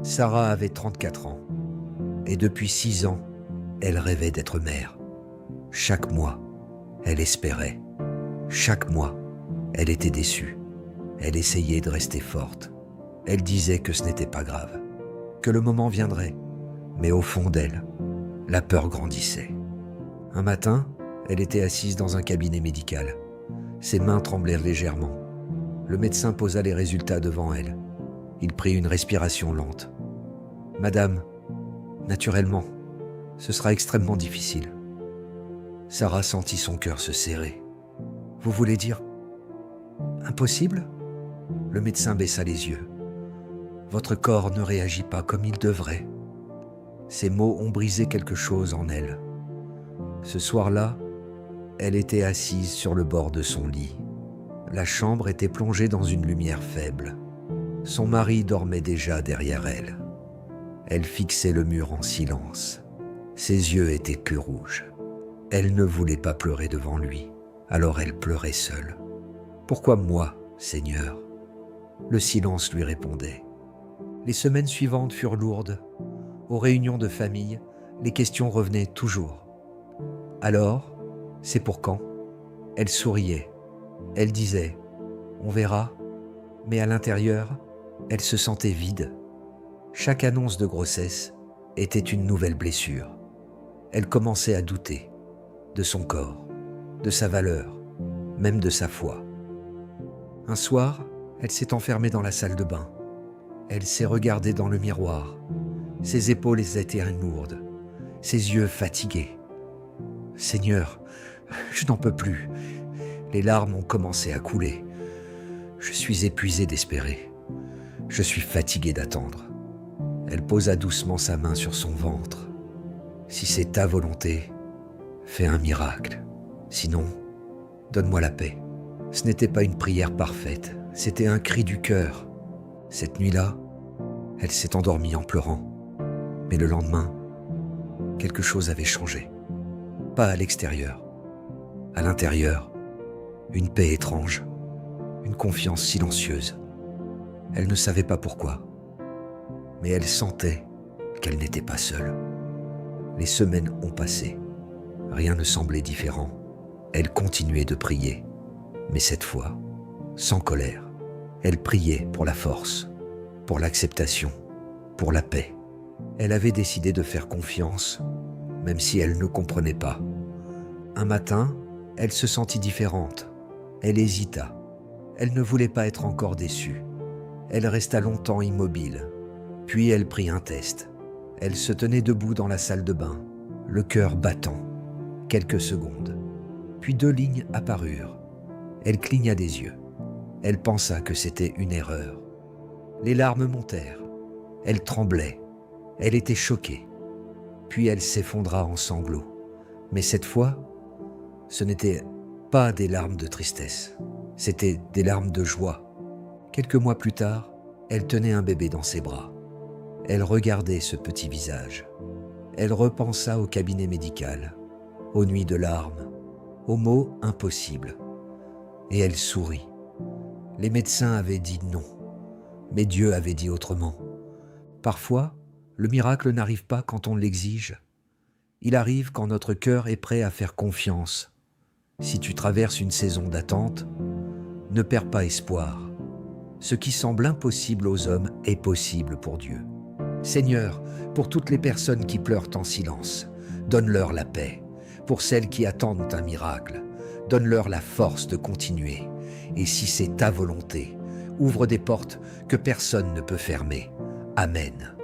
Sarah avait 34 ans et depuis 6 ans, elle rêvait d'être mère. Chaque mois, elle espérait. Chaque mois, elle était déçue. Elle essayait de rester forte. Elle disait que ce n'était pas grave, que le moment viendrait. Mais au fond d'elle, la peur grandissait. Un matin, elle était assise dans un cabinet médical. Ses mains tremblèrent légèrement. Le médecin posa les résultats devant elle. Il prit une respiration lente. « Madame, naturellement, ce sera extrêmement difficile. » Sarah sentit son cœur se serrer. « Vous voulez dire impossible ?» Le médecin baissa les yeux. « Votre corps ne réagit pas comme il devrait. » Ces mots ont brisé quelque chose en elle. Ce soir-là, elle était assise sur le bord de son lit. La chambre était plongée dans une lumière faible. Son mari dormait déjà derrière elle. Elle fixait le mur en silence. Ses yeux étaient plus rouges. Elle ne voulait pas pleurer devant lui, alors elle pleurait seule. « Pourquoi moi, Seigneur ?» Le silence lui répondait. Les semaines suivantes furent lourdes. Aux réunions de famille, les questions revenaient toujours. « Alors, c'est pour quand ?» Elle souriait. Elle disait « On verra », mais à l'intérieur, elle se sentait vide. Chaque annonce de grossesse était une nouvelle blessure. Elle commençait à douter de son corps, de sa valeur, même de sa foi. Un soir, elle s'est enfermée dans la salle de bain. Elle s'est regardée dans le miroir. Ses épaules étaient lourdes, ses yeux fatigués. « Seigneur, je n'en peux plus. » Les larmes ont commencé à couler. Je suis épuisée d'espérer. Je suis fatiguée d'attendre. Elle posa doucement sa main sur son ventre. « Si c'est ta volonté, fais un miracle. Sinon, donne-moi la paix. » Ce n'était pas une prière parfaite, c'était un cri du cœur. Cette nuit-là, elle s'est endormie en pleurant. Mais le lendemain, quelque chose avait changé. Pas à l'extérieur. À l'intérieur, une paix étrange, une confiance silencieuse. Elle ne savait pas pourquoi, mais elle sentait qu'elle n'était pas seule. Les semaines ont passé. Rien ne semblait différent. Elle continuait de prier, mais cette fois, sans colère. Elle priait pour la force, pour l'acceptation, pour la paix. Elle avait décidé de faire confiance, même si elle ne comprenait pas. Un matin, elle se sentit différente. Elle hésita. Elle ne voulait pas être encore déçue. Elle resta longtemps immobile. Puis elle prit un test. Elle se tenait debout dans la salle de bain, le cœur battant. Quelques secondes. Puis 2 lignes apparurent. Elle cligna des yeux. Elle pensa que c'était une erreur. Les larmes montèrent. Elle tremblait. Elle était choquée. Puis elle s'effondra en sanglots. Mais cette fois, ce n'était pas des larmes de tristesse. C'était des larmes de joie. Quelques mois plus tard, elle tenait un bébé dans ses bras. Elle regardait ce petit visage. Elle repensa au cabinet médical, aux nuits de larmes, aux mots impossibles. Et elle sourit. Les médecins avaient dit non, mais Dieu avait dit autrement. Parfois, le miracle n'arrive pas quand on l'exige. Il arrive quand notre cœur est prêt à faire confiance. Si tu traverses une saison d'attente, ne perds pas espoir. Ce qui semble impossible aux hommes est possible pour Dieu. Seigneur, pour toutes les personnes qui pleurent en silence, donne-leur la paix. Pour celles qui attendent un miracle, donne-leur la force de continuer. Et si c'est ta volonté, ouvre des portes que personne ne peut fermer. Amen.